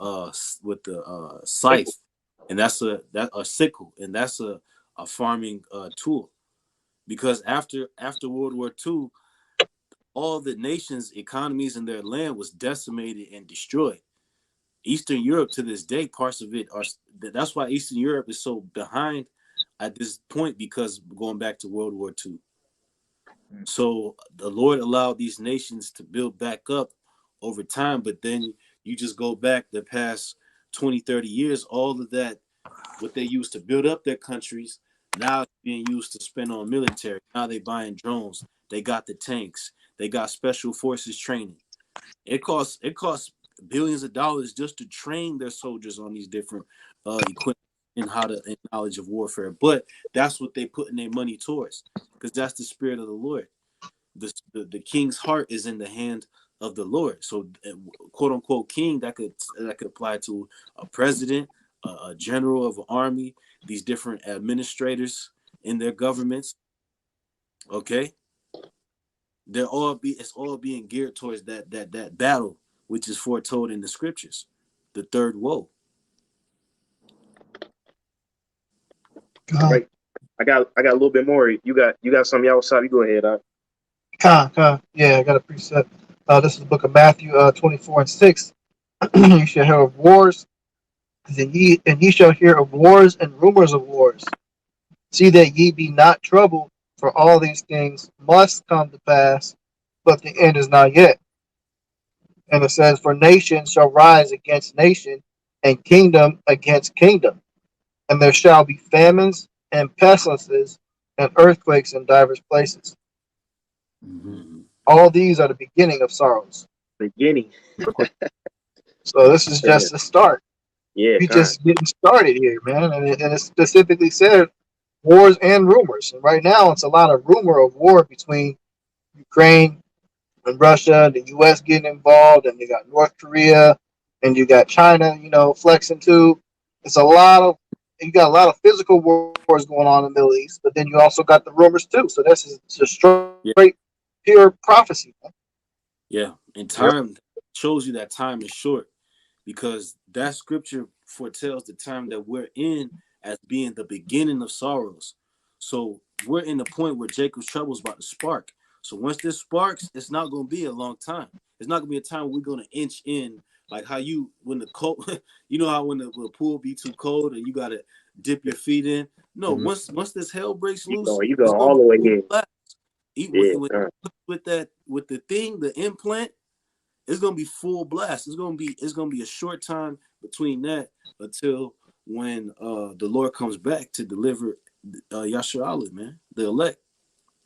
scythe, and that's a sickle, and that's a farming tool. Because after World War II, all the nations' economies and their land was decimated and destroyed. Eastern Europe to this day, parts of it are. That's why Eastern Europe is so behind at this point, because going back to World War II. So the Lord allowed these nations to build back up over time, but then you just go back the past 20, 30 years, all of that, what they used to build up their countries, now it's being used to spend on military. Now they buying drones, they got the tanks, they got special forces training. It costs billions of dollars just to train their soldiers on these different equipment and knowledge of warfare. But that's what they put in their money towards, because that's the spirit of the Lord. The king's heart is in the hand of the Lord. So, quote unquote, king, that could apply to a president, a general of an army, these different administrators in their governments. Okay, it's all being geared towards that battle, which is foretold in the scriptures, the third woe. Right. I got a little bit more. You got something outside. You go ahead. Yeah, I got a precept. This is the book of Matthew 24:6. You shall hear of wars, and ye shall hear of wars and rumors of wars. See that ye be not troubled, for all these things must come to pass, but the end is not yet. And it says, for nation shall rise against nation, and kingdom against kingdom. And there shall be famines and pestilences and earthquakes in divers places. Mm-hmm. All these are the beginning of sorrows. Beginning. So this is just the start. Yeah, We just getting started here, man. And it specifically said wars and rumors. And right now, it's a lot of rumor of war between Ukraine and Russia, the U.S. getting involved, and you got North Korea, and you got China, flexing too. You got a lot of physical wars going on in the Middle East, but then you also got the rumors too. So this is just straight, pure prophecy, man. Yeah, and time shows you that time is short, because that scripture foretells the time that we're in as being the beginning of sorrows. So we're in the point where Jacob's trouble is about to spark. So once this sparks, it's not going to be a long time. It's not going to be a time where we're going to inch in, like how when the cold, how when the pool be too cold and you got to dip your feet in. No, once this hell breaks loose, you go all the way in. With the implant, it's gonna be full blast. It's gonna be a short time between that until when the Lord comes back to deliver Yasharala, man, the elect.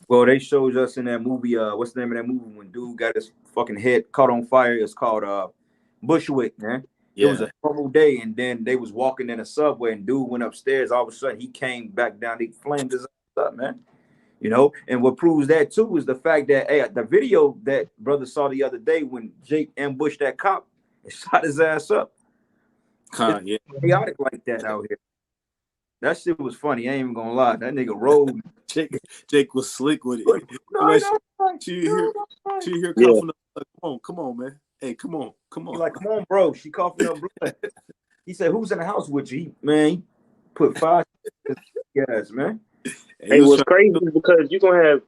Well, they showed us in that movie. What's the name of that movie when dude got his fucking head caught on fire? It's called Bushwick, man. It was Yeah, a normal day, and then they was walking in a subway, and dude went upstairs. All of a sudden, he came back down. He flamed his ass up, man. You know, and what proves that too is the fact that the video that brother saw the other day when Jake ambushed that cop and shot his ass up. It's yeah. chaotic like that out here. That shit was funny. I ain't even gonna lie. That nigga rolled. Jake was slick with it. No, She hear Yeah. coughing up. Come on, man. Hey, come on. He like, come on, bro. She coughing up blood. He said, "Who's in the house with you?" He put 5 guys, man. Hey, what's crazy is because you're gonna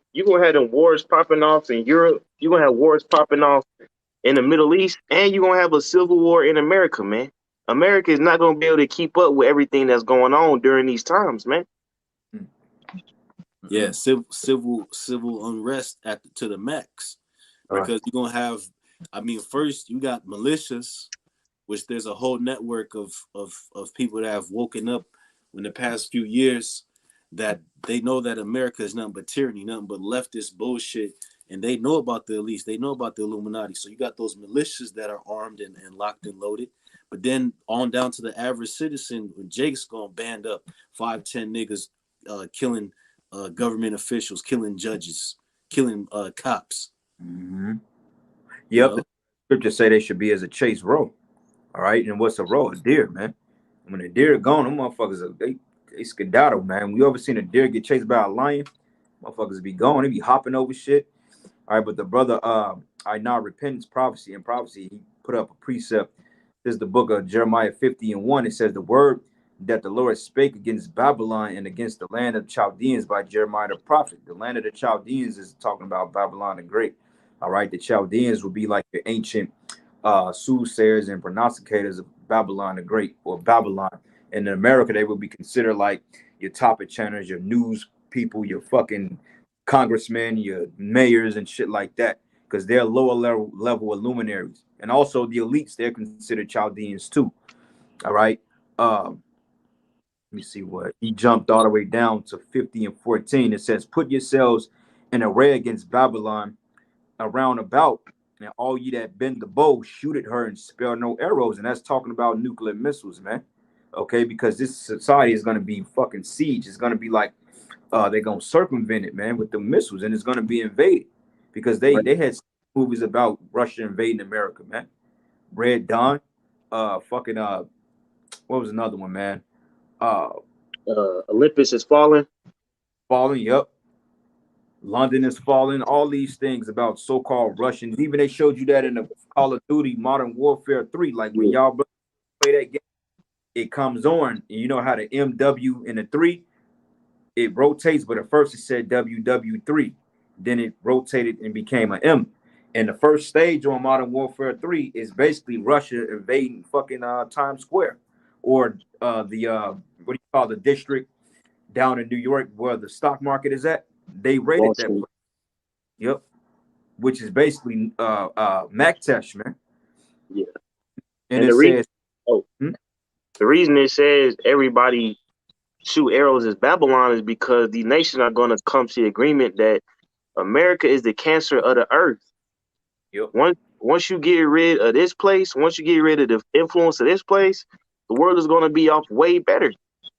have them wars popping off in Europe. You're gonna have wars popping off in the Middle East, and you're gonna have a civil war in America, man. America is not gonna be able to keep up with everything that's going on during these times, man. Yeah, civil unrest to the max, because you're gonna have. I mean, first you got militias, which there's a whole network of people that have woken up in the past few years that they know that America is nothing but tyranny, nothing but leftist bullshit, and they know about the elites, they know about the Illuminati. So you got those militias that are armed and locked and loaded. But then on down to the average citizen, when Jake's gonna band up 5-10 niggas killing government officials, killing judges, killing cops. Mm-hmm. Yep. You know? The scriptures say they should be as a chase roe. All right. And what's a roe? A deer, man. When a deer gone, them motherfuckers they skedaddle, man. We ever seen a deer get chased by a lion? Motherfuckers be gone. They be hopping over shit. All right, but the brother I now repentance prophecy and prophecy, he put up a precept. This is the book of Jeremiah 50:1. It says the word that the Lord spake against Babylon and against the land of Chaldeans by Jeremiah the prophet. The land of the Chaldeans is talking about Babylon the Great. All right, the Chaldeans would be like the ancient soothsayers and prognosticators of Babylon the Great, or Babylon. And in America, they would be considered like your topic channels, your news people, your fucking congressmen, your mayors, and shit like that, because they're lower level luminaries. And also the elites, they're considered Chaldeans too. All right. Let me see what he jumped all the way down to 50:14. It says, "Put yourselves in array against Babylon around about, and all ye that bend the bow, shoot at her and spare no arrows." And that's talking about nuclear missiles, man. Okay, because this society is going to be fucking siege. It's going to be like they're going to circumvent it, man, with the missiles, and it's going to be invaded, because they had movies about Russia invading America, man. Red Dawn, fucking what was another one, man? Olympus is falling. Yep. London is falling. All these things about so-called Russians. Even they showed you that in the Call of Duty Modern Warfare 3. Like when y'all play that game, it comes on, and you know how the MW in the 3, it rotates, but at first it said WW3. Then it rotated and became an M. And the first stage on Modern Warfare 3 is basically Russia invading fucking Times Square, or the what do you call the district down in New York where the stock market is at. They raided that place. Yep. Which is basically MacTesh, man. Yeah. And it says, the reason it says everybody shoot arrows as Babylon is because the nations are going to come to the agreement that America is the cancer of the earth. Yep. Once you get rid of this place, once you get rid of the influence of this place, the world is going to be off way better,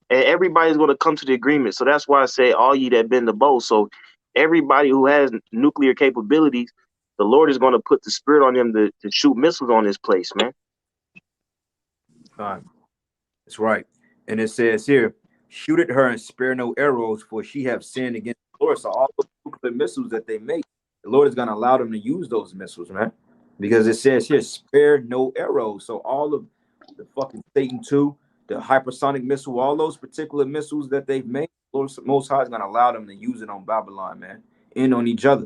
and everybody's going to come to the agreement. So that's why I say all ye that bend the bow. So everybody who has nuclear capabilities, the Lord is going to put the spirit on them to shoot missiles on this place, man. That's right. And it says here, shoot at her and spare no arrows, for she have sinned against the Lord. So all those nuclear missiles that they make, the Lord is going to allow them to use those missiles, man. Because it says here, spare no arrows. So all of the fucking Satan 2, the hypersonic missile, all those particular missiles that they've made, the Lord Most High is going to allow them to use it on Babylon, man, and on each other.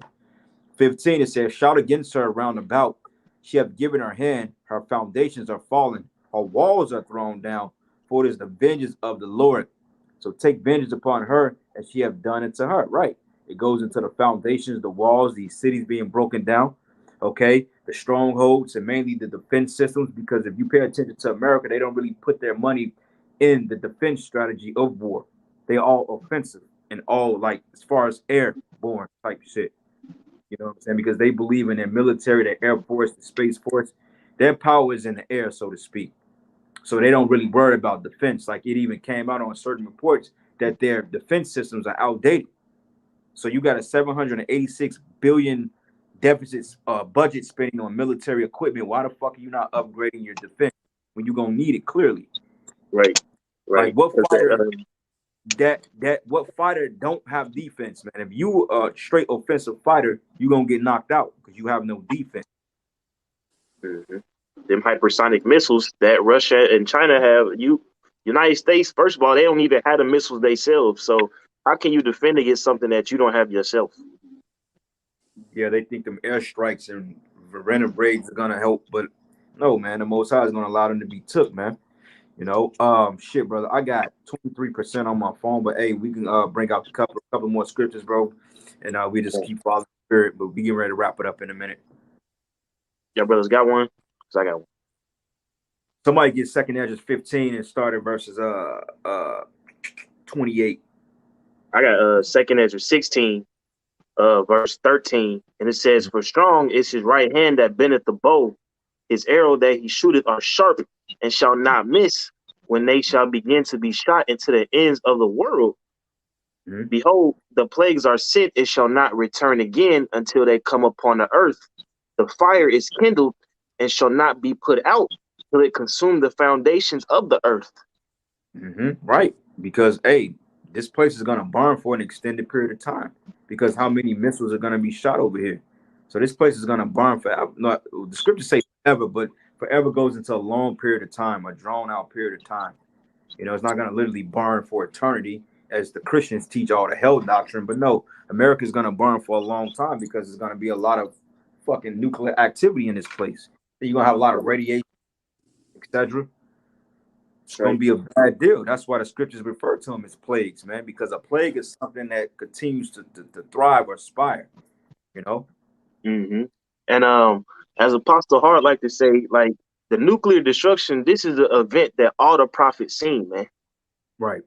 15, it says, shout against her round about. She hath given her hand, her foundations are fallen, her walls are thrown down, for it is the vengeance of the Lord. So take vengeance upon her as she have done it to her. Right. It goes into the foundations, the walls, these cities being broken down. Okay. The strongholds and mainly the defense systems, because if you pay attention to America, they don't really put their money in the defense strategy of war. They all offensive and all like as far as airborne type shit. You know what I'm saying? Because they believe in their military, their air force, the space force. Their power is in the air, so to speak. So they don't really worry about defense. Like it even came out on certain reports that their defense systems are outdated. So you got a 786 billion deficits budget spending on military equipment. Why the fuck are you not upgrading your defense when you're gonna need it clearly? Right. Like Right. what 'Cause fighter that what fighter don't have defense, man? If you a straight offensive fighter, you're gonna get knocked out because you have no defense. mhm. Them hypersonic missiles that Russia and China have, United States, first of all, they don't even have the missiles themselves. So how can you defend against something that you don't have yourself? Yeah, they think them airstrikes and renegades are gonna help, but no, man. The Most High is gonna allow them to be took, man. You know, shit, brother. I got 23% on my phone, but hey, we can bring out a couple more scriptures, bro, and we just keep following the spirit. But we get ready to wrap it up in a minute. Your brothers got one? Because I got one. Somebody get Second Ezra 15 and started verses 28. I got Second Ezra 16, verse 13, and it says, "For strong is his right hand that bendeth the bow, his arrow that he shooteth are sharp, and shall not miss, when they shall begin to be shot into the ends of the world. Mm-hmm. Behold, the plagues are sent, it shall not return again until they come upon the earth. The fire is kindled, and shall not be put out, till it consume the foundations of the earth." Mm-hmm. Right, because hey, this place is gonna burn for an extended period of time. Because how many missiles are gonna be shot over here? So this place is gonna burn forever. Not the scriptures say forever, but forever goes into a long period of time, a drawn out period of time. You know, it's not gonna literally burn for eternity, as the Christians teach all the hell doctrine. But no, America's gonna burn for a long time because there's gonna be a lot of fucking nuclear activity in this place. You're gonna have a lot of radiation, etc. It's going to Right. be a bad deal. That's why the scriptures refer to them as plagues, man, because a plague is something that continues to thrive or aspire, you know? Mm-hmm. And as Apostle Hart like to say, like the nuclear destruction, this is an event that all the prophets seen, man. Right.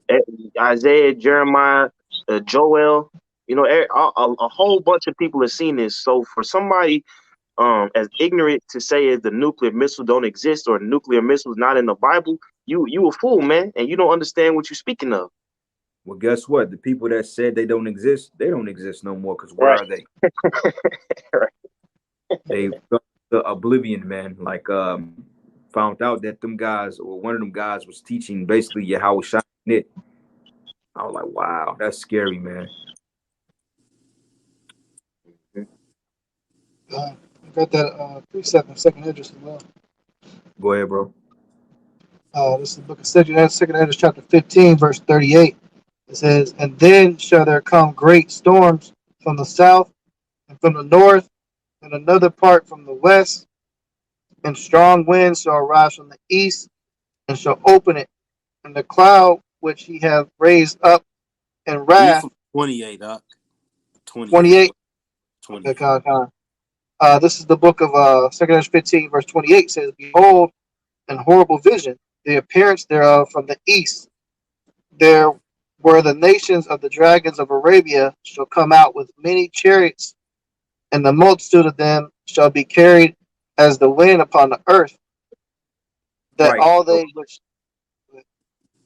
Isaiah, Jeremiah, Joel, a whole bunch of people have seen this. So for somebody as ignorant to say is the nuclear missile don't exist or nuclear missiles not in the Bible, you a fool, man, and you don't understand what you're speaking of. Well, guess what? The people that said they don't exist no more, because where Right. are they? Right. They fell to oblivion, man. Like, found out that them guys, or one of them guys was teaching basically Yahweh Shai it. I was like, wow, that's scary, man. I got that precept in Second Ezra as well. Go ahead, bro. This is the book of Second Ezra, chapter 15, verse 38. It says, "And then shall there come great storms from the south and from the north, and another part from the west, and strong winds shall arise from the east, and shall open it, and the cloud which he hath raised up in Read wrath." from 28, Doc. 28. 28. Okay, 28. this is the book of Second Ezra 15, verse 28. Says, "Behold, an horrible vision, the appearance thereof from the east. There were the nations of the dragons of Arabia shall come out with many chariots, and the multitude of them shall be carried as the wind upon the earth. That Right. all So they which..."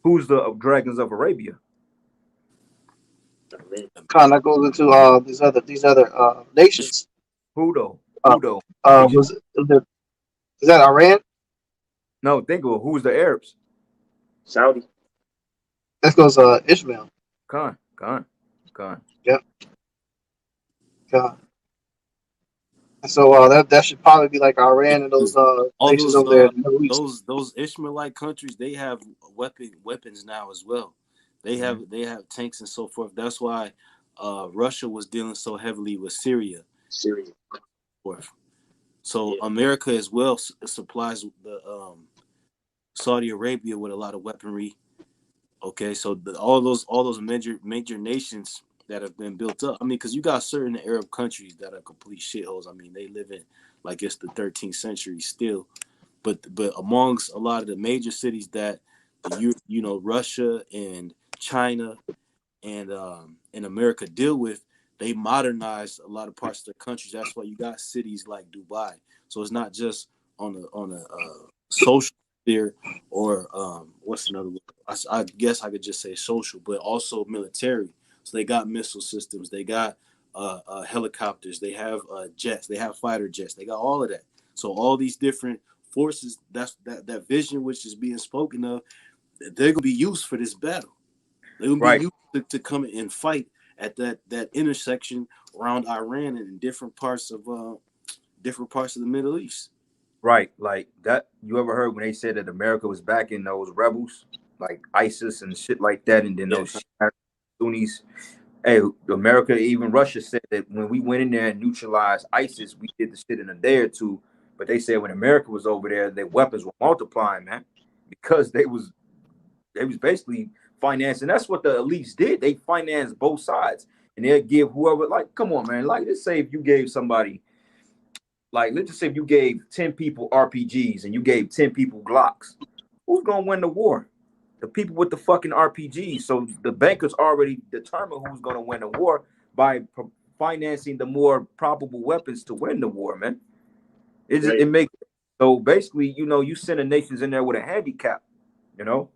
who's the dragons of Arabia? Kind of goes into these other nations. Who though? Uh, Who though? Asian? Is that Iran? No, think of it. Who's the Arabs? Saudi. That goes Ishmael. Khan. Yep. So that should probably be like Iran and those All nations those over there in the Middle East. those Ishmaelite countries, they have weapons now as well. They have tanks and so forth. That's why Russia was dealing so heavily with Syria. Syria. So Yeah. America as well supplies the Saudi Arabia with a lot of weaponry. Okay, so all those major nations that have been built up. I mean, because you got certain Arab countries that are complete shitholes. I mean, they live in like it's the 13th century still. But amongst a lot of the major cities that Russia and China and America deal with, they modernized a lot of parts of their countries. That's why you got cities like Dubai. So it's not just on a social sphere or what's another word? I guess I could just say social, but also military. So they got missile systems, they got helicopters, they have jets, they have fighter jets, they got all of that. So all these different forces, that vision which is being spoken of, they're gonna be used for this battle. They're gonna be Right. used to come and fight at that intersection around Iran and in different parts of the Middle East. Right. Like that. You ever heard when they said that America was backing those rebels, like ISIS and shit like that, and then Yeah, those Sunnis? Hey, America, even Russia said that when we went in there and neutralized ISIS, we did the shit in a day or two. But they said when America was over there, their weapons were multiplying, man, because they was basically financing. That's what the elites did. They financed both sides, and they'll give whoever. Like, come on, man. Like, let's say if you gave somebody, like, let's just say if you gave 10 people RPGs and you gave 10 people Glocks, who's gonna win the war? The people with the fucking RPGs. So the bankers already determine who's gonna win the war by financing the more probable weapons to win the war, man. Right. It makes so basically, you send the nations in there with a handicap, you know.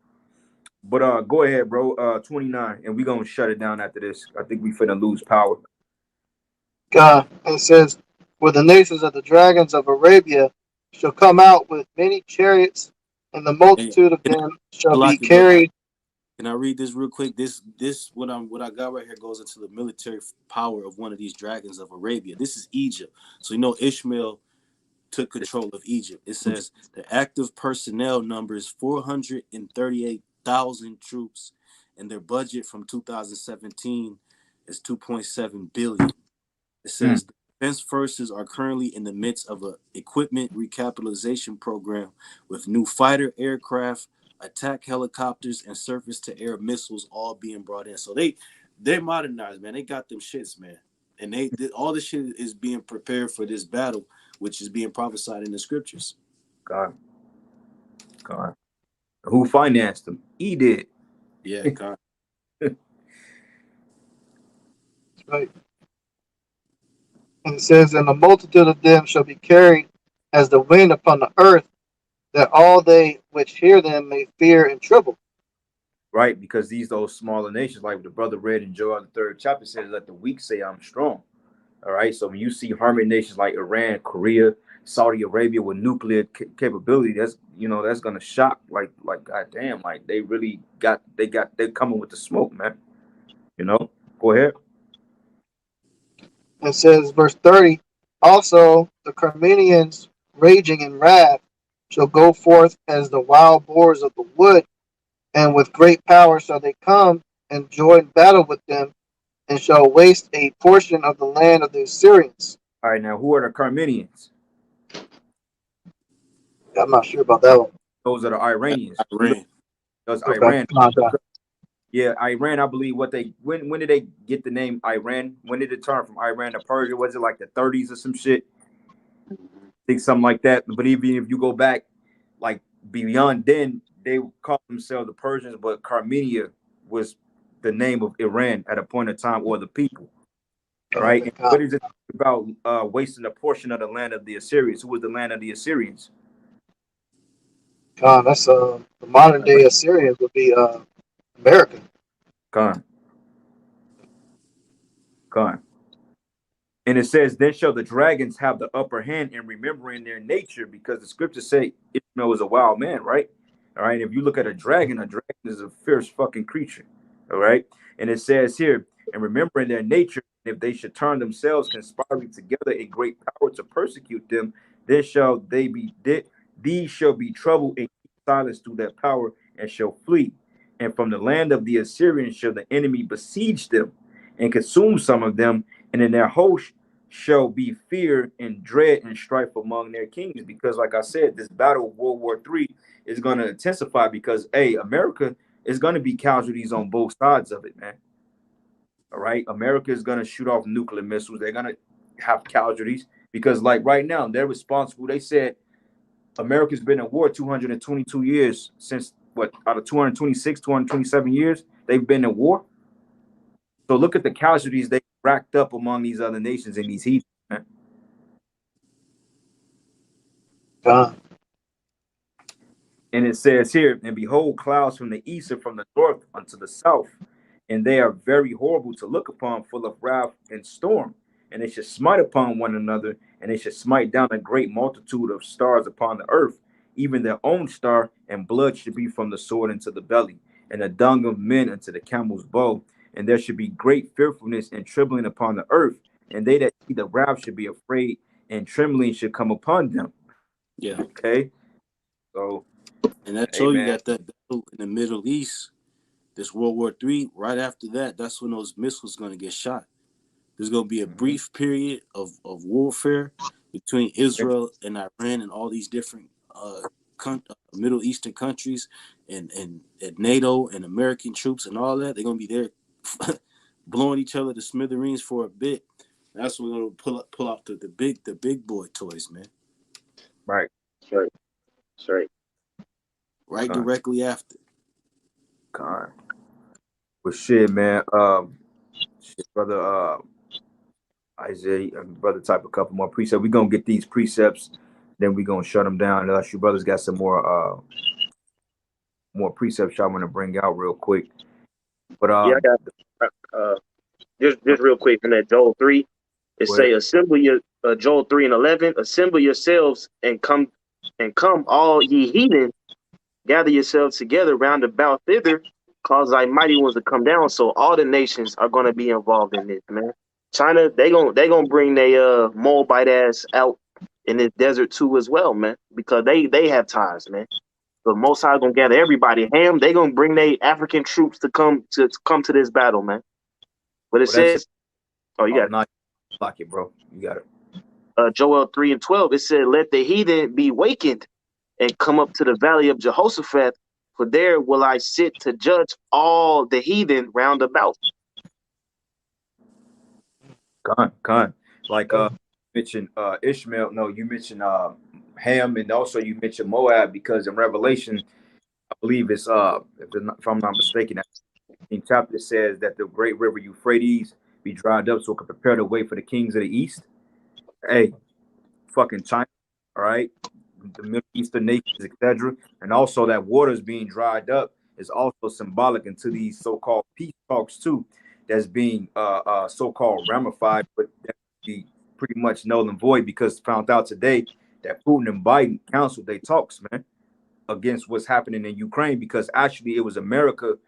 But go ahead, bro. 29, and we're gonna shut it down after this. I think we finna lose power. God, and it says, "For the nations of the dragons of Arabia shall come out with many chariots, and the and multitude of them shall be Salaki, bro. carried." Can I read this real quick? This what I got right here goes into the military power of one of these dragons of Arabia. This is Egypt. So Ishmael took control of Egypt. It says the active personnel numbers 438,000 troops, and their budget from 2017 is 2.7 billion. It Mm, says the defense forces are currently in the midst of a equipment recapitalization program with new fighter aircraft, attack helicopters, and surface-to-air missiles all being brought in. So they modernized, man. They got them shits, man. And all this shit is being prepared for this battle, which is being prophesied in the scriptures. God, God. Who financed them? He did. Yeah, God. Right. And it says, "And the multitude of them shall be carried as the wind upon the earth, that all they which hear them may fear and tremble." Right? Because those smaller nations, like the brother read in Joel the third chapter, says, "Let the weak say I'm strong." All right. So when you see hermit nations like Iran, Korea, Saudi Arabia with nuclear capability, that's gonna shock. Like goddamn, like they're coming with the smoke, man. You know. Go ahead. And it says, verse 30, "Also the Carmenians raging in wrath shall go forth as the wild boars of the wood, and with great power shall they come and join battle with them, and shall waste a portion of the land of the Assyrians." All right. Now, who are the Carmenians? I'm not sure about that one. Those are the Iranians. Iran. Those Okay. Iran. Yeah, Iran. I believe when did they get the name Iran? When did it turn from Iran to Persia? Was it like the 30s or some shit? I think something like that. But even if you go back, like beyond then, they called themselves the Persians, but Carmenia was the name of Iran at a point in time, or the people. All right. Okay, And God. what is it about wasting a portion of the land of the Assyrians? Who was the land of the Assyrians? God, that's the modern day Assyrians would be America. Khan. Khan. And it says, "Then shall the dragons have the upper hand in remembering their nature," because the scriptures say Ishmael is a wild man, right? All right. If you look at a dragon is a fierce fucking creature. All right. And it says here, "And remembering their nature, if they should turn themselves conspiring together a great power to persecute them, then shall they be these shall be troubled and keep silence through their power and shall flee. And from the land of the Assyrians shall the enemy besiege them and consume some of them, and in their host shall be fear and dread and strife among their kings." Because, like I said, this battle of World War III is going to intensify because, America is going to be casualties on both sides of it, man. All right. America is going to shoot off nuclear missiles. They're going to have casualties because, like, right now, they're responsible. They said America's been in war 222 years since what, out of 226, 227 years, they've been in war. So look at the casualties they racked up among these other nations in these heat. God. And it says here, and behold, clouds from the east and from the north unto the south, and they are very horrible to look upon, full of wrath and storm. And they should smite upon one another, and they should smite down a great multitude of stars upon the earth, even their own star, and blood should be from the sword into the belly, and the dung of men unto the camel's bow. And there should be great fearfulness and trembling upon the earth, and they that see the wrath should be afraid, and trembling should come upon them. Yeah. Okay. So, And that hey, told you man. that battle in the Middle East, this World War III, right after that, that's when those missiles going to get shot. There's going to be a brief period of warfare between Israel and Iran and all these different Middle Eastern countries and NATO and American troops and all that. They're going to be there blowing each other to smithereens for a bit. That's when we're going to pull out the big boy toys, man. Right. That's right. That's right. Right directly after. God. Well, shit, man. Shit, brother. Isaiah, brother, type a couple more precepts. We're gonna get these precepts, then we're gonna shut them down. Unless you brothers got some more precepts y'all want to bring out real quick. But Yeah, I got just real quick from that Joel 3. It say assemble your Joel 3 and 11, assemble yourselves and come all ye heathen, gather yourselves together round about thither, cause thy mighty ones to come down. So all the nations are gonna be involved in this, man. China, they gonna bring their Moabite ass out in this desert too as well, man, because they have ties, man. The Most High gonna gather everybody. Ham, they gonna bring their African troops to come to this battle, man. But it says, you got not lock it, bro. You got it. Joel 3 and 12. It said, "Let the heathen be wakened and come up to the valley of Jehoshaphat, for there will I sit to judge all the heathen round about." Con. Like mentioned Ishmael. No, you mentioned Ham, and also you mentioned Moab, because in Revelation, I believe it's if I'm not mistaken, that in chapter says that the great river Euphrates be dried up so it could prepare the way for the kings of the east. Hey, fucking China, all right, the Middle Eastern nations, etc. And also that water is being dried up is also symbolic into these so-called peace talks too, that's being so-called ramified, but that be pretty much null and void, because found out today that Putin and Biden canceled their talks, man, against what's happening in Ukraine, because actually it was America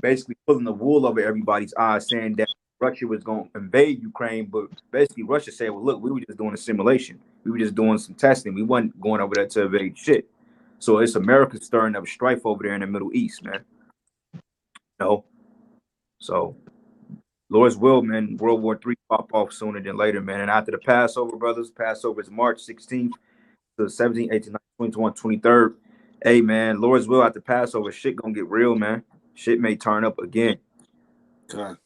basically pulling the wool over everybody's eyes, saying that Russia was going to invade Ukraine, but basically Russia said, well, look, we were just doing a simulation. We were just doing some testing. We wasn't going over there to invade shit. So it's America stirring up strife over there in the Middle East, man. No. So Lord's will, man, World War III pop off sooner than later, man. And after the Passover, brothers, Passover is March 16th to 17th, 18th, 21st, 23rd. Hey, man, Lord's will, after Passover, shit gonna get real, man. Shit may turn up again. God.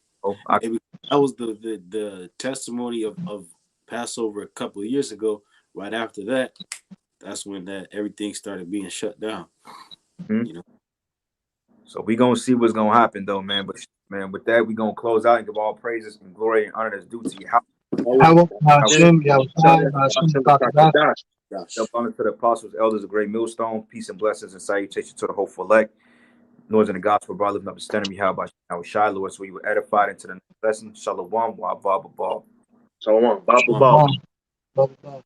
That was the testimony of Passover a couple of years ago. Right after that, that's when that everything started being shut down. You know. So we gonna see what's gonna happen though, man. But man, with that, we gonna close out and give all praises and glory and honor that's due to you. Honor to the apostles, elders, a great millstone, peace and blessings and salutation to the hopeful elect. Noise in the gospel, brother, lifting up the standard we have by our shy Lord, so we were edified into the next lesson. Shalom, wa ba ba ba. Shalom, ba ba ba.